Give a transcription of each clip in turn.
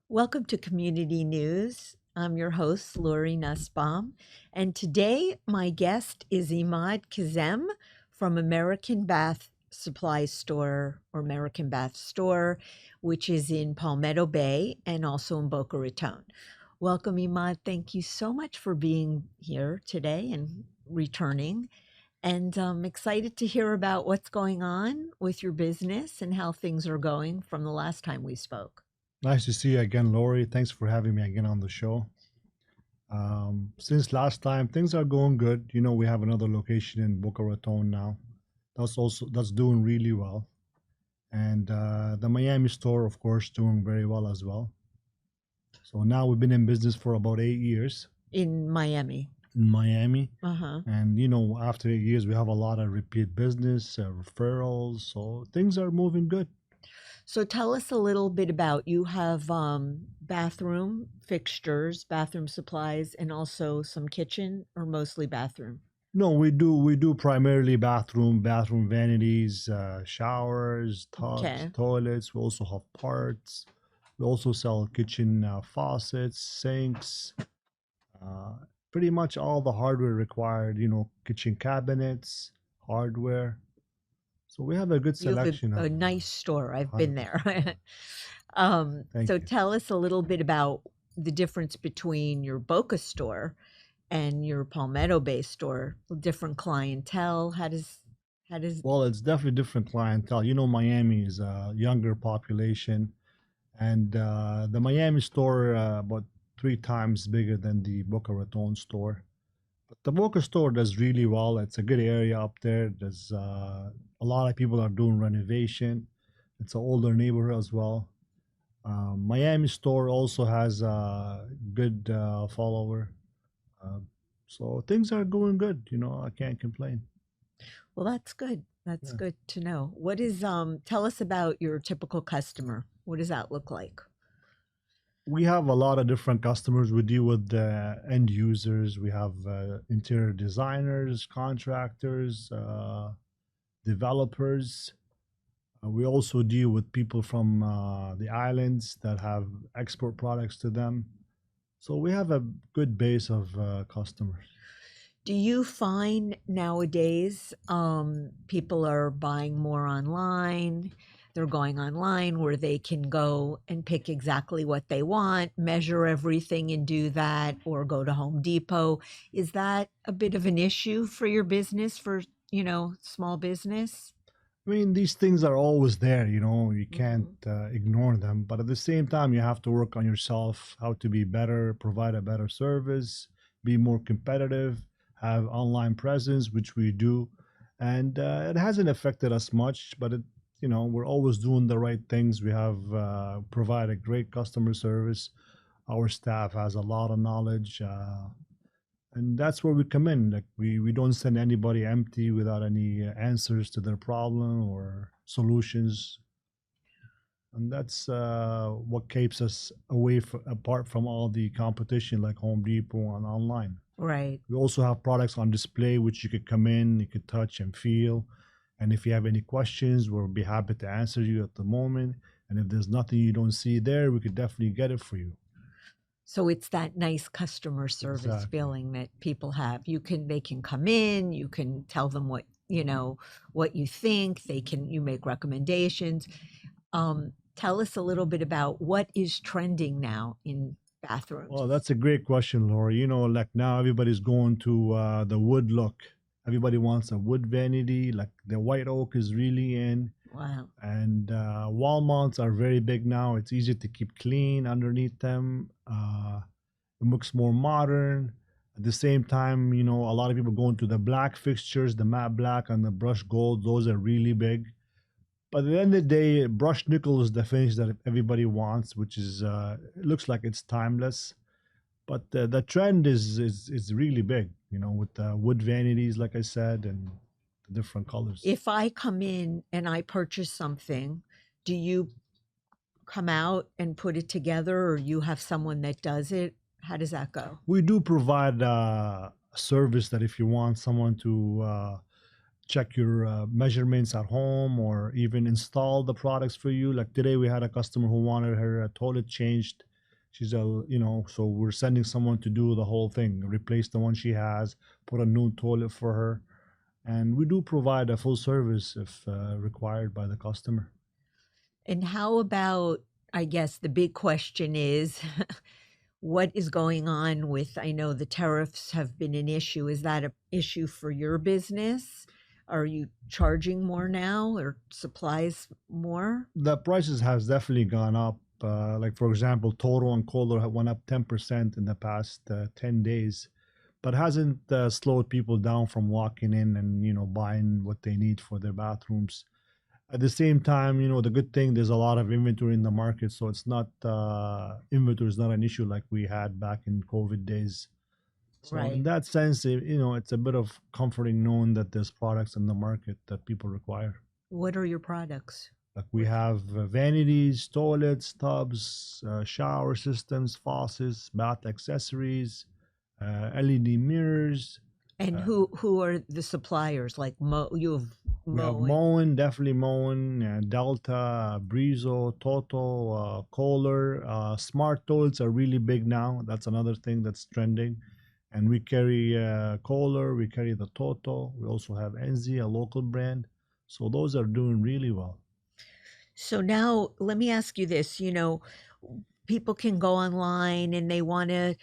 Welcome to Community News. I'm your host, Lori Nussbaum, and today my guest is Imad Kazem from American Bath Supply Store or American Bath Store, which is in Palmetto Bay and also in Boca Raton. Welcome, Imad. Thank you so much for being here today and returning. And I'm excited to hear about what's going on with your business and how things are going from the last time we spoke. Nice to see you again, Lori. Thanks for having me again on the show. Since last time, things are going good. You know, we have another location in Boca Raton now. That's doing really well, and the Miami store, of course, doing very well as well. So now we've been in business for about 8 years In Miami. in Miami, Uh-huh. and you know, after 8 years, we have a lot of repeat business, referrals. So things are moving good. So tell us a little bit about you have bathroom fixtures, bathroom supplies, and also some kitchen or mostly bathroom. No, we do primarily bathroom vanities, showers, tubs, Okay. toilets. We also have parts. We also sell kitchen faucets, sinks, uh, pretty much all the hardware required. You know, kitchen cabinets, hardware. So we have a good You have selection a of nice store. I've been 100%. there. Thank So you. tell us a little bit about the difference between your Boca store and your Palmetto Bay store. Different clientele. How does Well, it's definitely different clientele. You know, Miami is a younger population, and the Miami store about 3 times bigger than the Boca Raton store. But the Boca store does really well. It's a good area up there. There's a lot of people are doing renovation. It's an older neighborhood as well. Miami store also has a good follower. Uh, so things are going good. You know, I can't complain. Well, that's good. That's Yeah. good to know. What is tell us about your typical customer. What does that look like? We have a lot of different customers. We deal with the end users. We have interior designers, contractors, developers. We also deal with people from the islands that have export products to them. So we have a good base of customers. Do you find nowadays people are buying more online? They're going online where they can go and pick exactly what they want, measure everything and do that, or go to Home Depot. Is that a bit of an issue for your business, for, small business? I mean, these things are always there, you know, you can't Mhm. ignore them. But at the same time, you have to work on yourself, how to be better, provide a better service, be more competitive, have online presence, which we do. And it hasn't affected us much, but you know, we're always doing the right things. We have provided great customer service. Our staff has a lot of knowledge. And that's where we come in. Like we don't send anybody empty without any answers to their problem or solutions, and that's what keeps us apart from all the competition like Home Depot and online. Right. We also have products on display which you could come in, you could touch and feel, and if you have any questions, we'll be happy to answer you at the moment. And if there's nothing you don't see there, we could definitely get it for you. So it's that nice customer service Exactly. feeling that people have. They can come in, you can tell them what you think, you make recommendations. Tell us a little bit about what is trending now in bathrooms. Well, that's a great question, Laura. You know, like now everybody's going to the wood look. Everybody wants a wood vanity. Like the white oak is really in, Wow. and wall mounts are very big now. It's easy to keep clean underneath them. It looks more modern. At the same time, you know, a lot of people going to the black fixtures, the matte black and the brushed gold. Those are really big. But at the end of the day, brushed nickel is the finish that everybody wants, which is it looks like it's timeless. But the trend is really big, you know, with the wood vanities, like I said, and the different colors. If I come in and I purchase something, do you come out and put it together or you have someone that does it? How does that go? We do provide a service that if you want someone to check your measurements at home or even install the products for you. Like today, we had a customer who wanted her toilet changed She's so we're sending someone to do the whole thing, replace the one she has, put a new toilet for her, and we do provide a full service if required by the customer. And how about, I guess the big question is, what is going on with, I know the tariffs have been an issue. Is that an issue for your business? Are you charging more now or supplies more? The prices has definitely gone up. Like for example, Toro and Kohler have went up 10% in the past 10 days, but hasn't slowed people down from walking in and buying what they need for their bathrooms. At the same time, the good thing, there's a lot of inventory in the market, so it's not inventory is not an issue like we had back in COVID days. So in Right. that sense, it's a bit of comforting knowing that there's products in the market that people require. What are your products? Like we What, have vanities, toilets, tubs, shower systems, faucets, bath accessories, LED mirrors. and Uh, who are the suppliers? Like you have we have Mo. Moen, definitely Moen, Delta, Brizo, Toto, Kohler. Smart toilets are really big now. That's another thing that's trending. And we carry Kohler, we carry the Toto. We also have Enzi, a local brand. So those are doing really well. So now let me ask you this, people can go online and they want to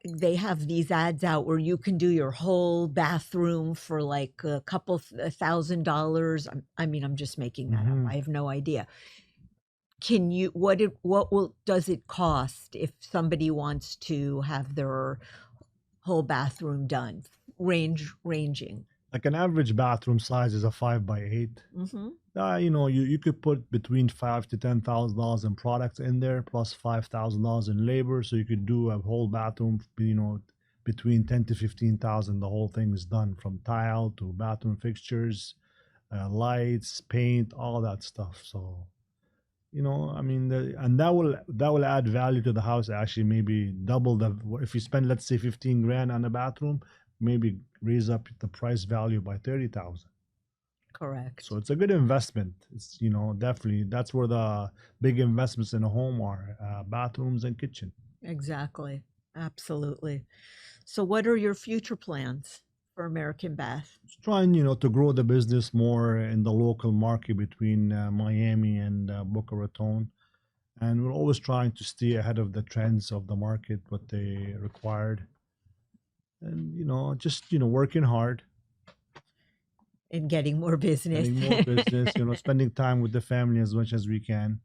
they have these ads out where you can do your whole bathroom for like a couple $1,000. I mean, I'm just making that up. Hmm. I have no idea. Can you what will does it cost if somebody wants to have their whole bathroom done? Ranging. Like an average bathroom size is a 5 by 8. Mhm. You could put between $5,000 to $10,000 in products in there, plus $5,000 in labor. So you could do a whole bathroom, between 10 to 15,000. The whole thing is done from tile to bathroom fixtures, lights, paint, all that stuff. So I mean, and that will add value to the house. Actually, maybe double the if you spend, let's say, 15 grand on a bathroom, maybe raise up the price value by 30,000. Correct. So it's a good investment. It's definitely that's where the big investments in a home are: bathrooms and kitchen. Exactly. Absolutely. So what are your future plans for American Bath? Just trying to grow the business more in the local market between Miami and Boca Raton, and we're always trying to stay ahead of the trends of the market, what they required, and just working hard, In getting more business. getting more business, spending time with the family as much as we can.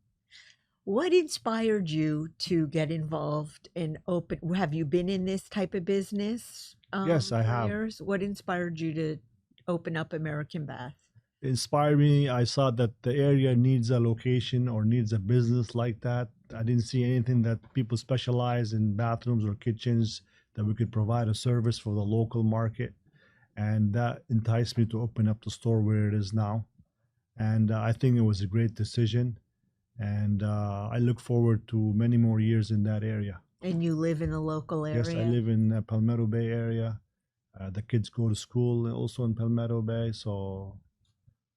What inspired you to get involved and open? Have you been in this type of business Yes, I for have. years? What inspired you to open up American Bath? Inspired me. I saw that the area needs a location or needs a business like that. I didn't see anything that people specialize in bathrooms or kitchens that we could provide a service for the local market. And that enticed me to open up the store where it is now. And I think it was a great decision. And I look forward to many more years in that area. And you live in the local Yes, I area? live in Palmetto Bay area. The kids go to school also in Palmetto Bay, so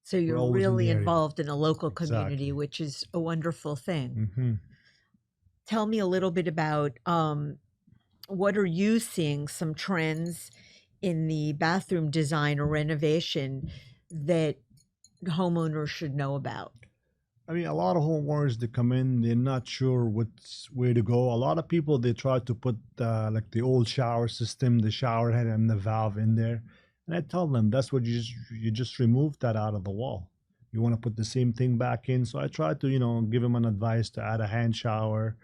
So we're you're always in really the area. involved in a local community, Exactly. which is a wonderful thing. Hmm. Tell me a little bit about what are you seeing some trends in the bathroom design or renovation that homeowners should know about? I mean, a lot of homeowners they come in, they're not sure which way to go. A lot of people they try to put like the old shower system, the shower head and the valve in there, and I tell them that's what you just remove that out of the wall. You want to put the same thing back in. So I try to give them an advice to add a hand shower,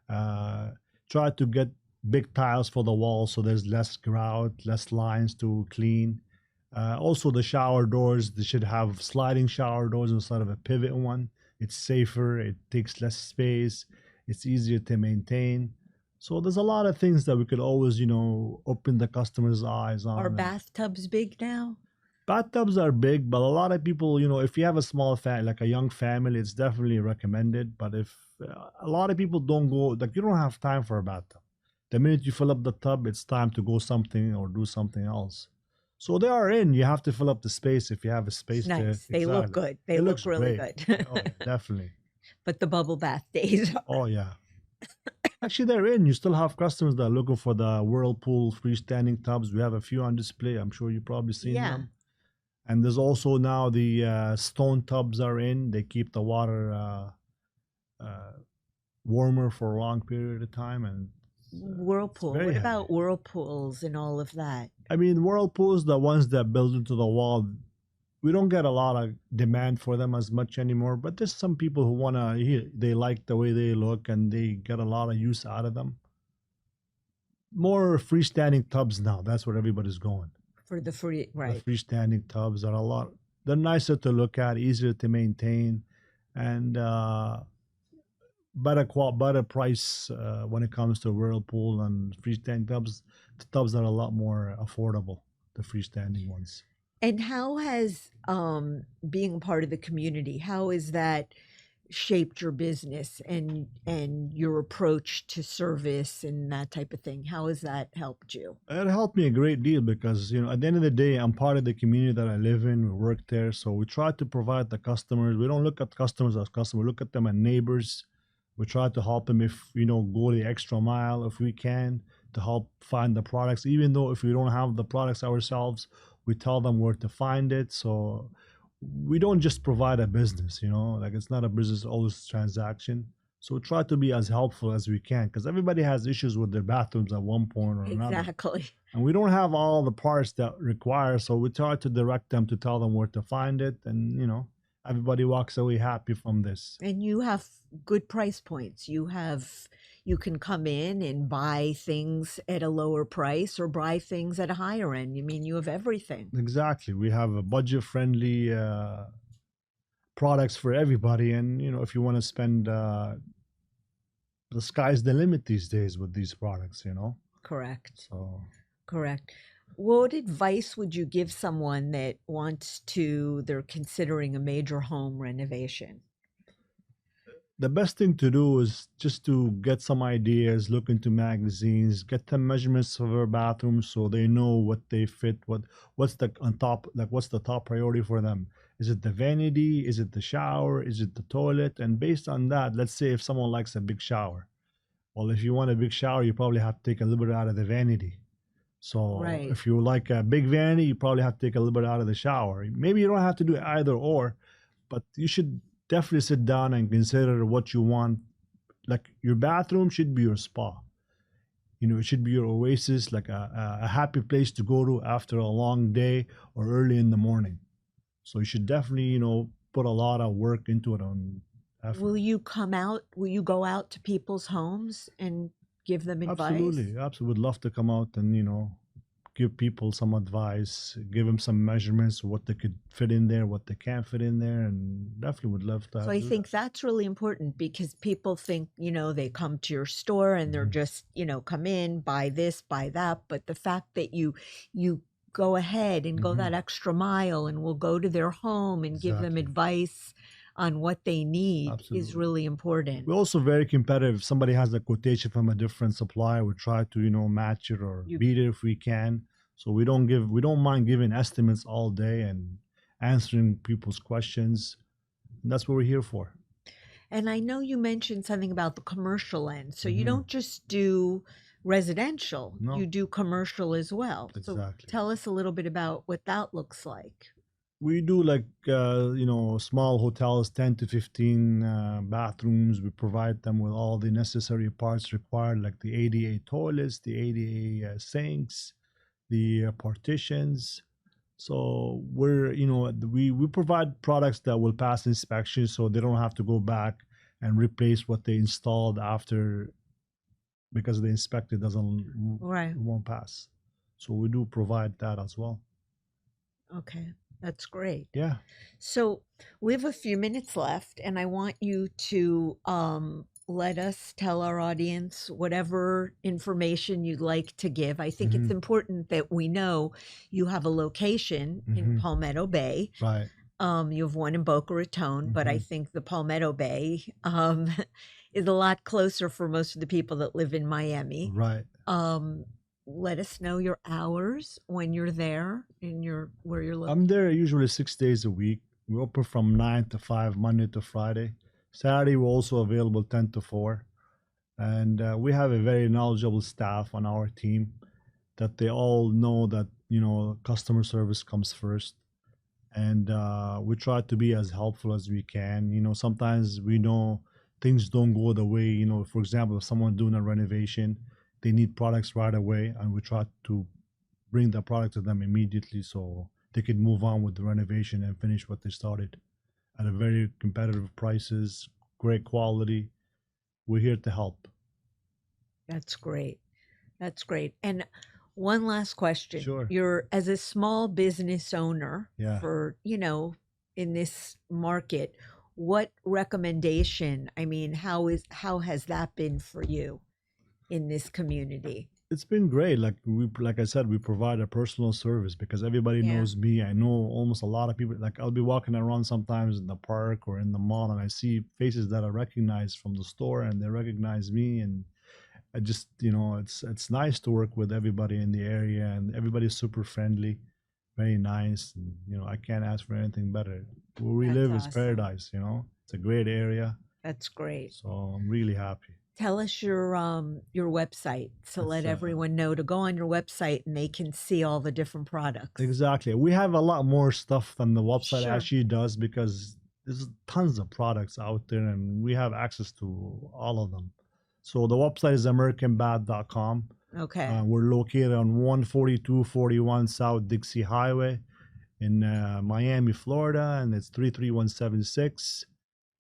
uh, try to get big tiles for the wall so there's less grout, less lines to clean. Also, the shower doors they should have sliding shower doors instead of a pivot one. It's safer, it takes less space, it's easier to maintain. So there's a lot of things that we could always, open the customer's eyes Are on. And bathtubs big now? bathtubs are big, but a lot of people, if you have a small family, like a young family, it's definitely recommended. But if a lot of people don't go, like you don't have time for a bathtub. The minute you fill up the tub, it's time to go something or do something else. So they are in. You have to fill up the space if you have a It's space there. nice. They look Exactly. good. They It look looks really great. good. Oh, yeah, definitely. But the bubble bath days are. Oh, yeah. Actually, they're in. You still have customers that are looking for the Whirlpool freestanding tubs. We have a few on display. I'm sure you've probably seen Yeah. them. And there's also now the stone tubs are in. They keep the water uh, warmer for a long period of time, and it's Whirlpool. very What heavy. about whirlpools and all of that? I mean, Whirlpools, the ones that build into the wall, we don't get a lot of demand for them as much anymore. But there's some people who they like the way they look and they get a lot of use out of them. More freestanding tubs now. That's where everybody's going. For the free, The right. freestanding tubs are they're nicer to look at, easier to maintain, and better price when it comes to Whirlpool and freestanding tubs. The tubs are a lot more affordable, the freestanding ones. And how has being a part of the community, how has that shaped your business and your approach to service and that type of thing? How has that helped you? It helped me a great deal because, at the end of the day, I'm part of the community that I live in. We work there. So we try to provide the customers. We don't look at customers as customers. We look at them as neighbors. We try to help them if, go the extra mile if we can to help find the products. Even though if we don't have the products ourselves, we tell them where to find it. So we don't just provide a business, like it's not a business, always transaction. So we try to be as helpful as we can because everybody has issues with their bathrooms at one point or another. Exactly. And we don't have all the parts that require, so we try to direct them to tell them where to find it, and everybody walks away happy from this. And you have good price points. You can come in and buy things at a lower price or buy things at a higher end. You mean you have everything. Exactly, we have a budget-friendly products for everybody, and if you want to spend, the sky's the limit these days with these products. Correct. So Correct. What advice would you give someone that they're considering a major home renovation? the best thing to do is just to get some ideas, look into magazines, get the measurements of their bathrooms so they know what they fit, what's the on top, like what's the top priority for them. Is it the vanity? Is it the shower? Is it the toilet? And based on that, let's say if someone likes a big shower, well, if you want a big shower, you probably have to take a little bit out of the vanity. So Right. if you like a big vanity, you probably have to take a little bit out of the shower. Maybe you don't have to do either or, but you should definitely sit down and consider what you want. Like your bathroom should be your spa. It should be your oasis, like a happy place to go to after a long day or early in the morning. So you should definitely, put a lot of work into it on effort. Will you go out to people's homes and give them advice? Absolutely. Absolutely. Would love to come out and, give people some advice, give them some measurements, what they could fit in there, what they can't fit in there, and definitely would love to So I do think that's really important because people think, they come to your store and they're Mhm. just, come in, buy this, buy that. But the fact that you go ahead and go Mhm. that extra mile and will go to their home and give them Exactly. advice on what they need is Absolutely. really important. We're also very competitive. If somebody has a quotation from a different supplier, we try to, match it or You- beat it if we can. So we don't mind giving estimates all day and answering people's questions. And that's what we're here for. And I know you mentioned something about the commercial end. So you Mhm. don't just do residential, No. you do commercial as well. So Exactly. tell us a little bit about what that looks like. We do like small hotels, 10 to 15 bathrooms. We provide them with all the necessary parts required, like the ADA toilets, the ADA sinks, the partitions. So we provide products that will pass inspection, so they don't have to go back and replace what they installed after because the inspector Right. won't pass. So we do provide that as well. Okay. That's great. Yeah. So we have a few minutes left, and I want you to let us tell our audience whatever information you'd like to give. I think it's Mhm. important that we know you have a location in Mhm. Palmetto Bay. Right. You have one in Boca Raton, but I Mhm. think the Palmetto Bay is a lot closer for most of the people that live in Miami. Right. Um, let us know your hours when you're there and where you're located. I'm there usually 6 days a week. We open from 9 to 5, Monday to Friday. Saturday, we're also available 10 to 4. And we have a very knowledgeable staff on our team that they all know that customer service comes first, and we try to be as helpful as we can. Sometimes we know things don't go the way, for example, if someone doing a renovation, they need products right away, and we try to bring the product to them immediately so they could move on with the renovation and finish what they started at a very competitive prices, great quality. We're here to help. That's great. That's great. And one last question. Sure. You're as a small business owner Yeah. for, in this market, what recommendation, I mean, how has that been for you in this community? It's been great. Like I said, we provide a personal service because everybody Yeah. knows me. I know almost a lot of people. Like I'll be walking around sometimes in the park or in the mall, and I see faces that I recognize from the store, and they recognize me. And I just, it's nice to work with everybody in the area, and everybody's super friendly, very nice. And I can't ask for anything better. Where we That's live is awesome. paradise. It's a great area, That's great. so I'm really happy. Tell us your website to It's let everyone know to go on your website and they can see all the different products. Exactly. We have a lot more stuff than the website Sure. actually does because there's tons of products out there and we have access to all of them. So the website is americanbath.com. Okay. We're located on 14241 South Dixie Highway in Miami, Florida, and it's 33176,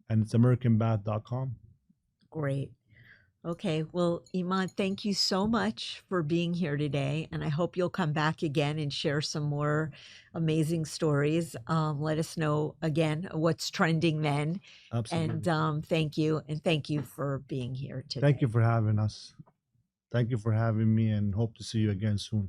and it's americanbath.com. Great. Okay. Well, Imad, thank you so much for being here today. And I hope you'll come back again and share some more amazing stories. Let us know again what's trending then. Absolutely. And thank you. And thank you for being here today. Thank you for having us. Thank you for having me, and hope to see you again soon.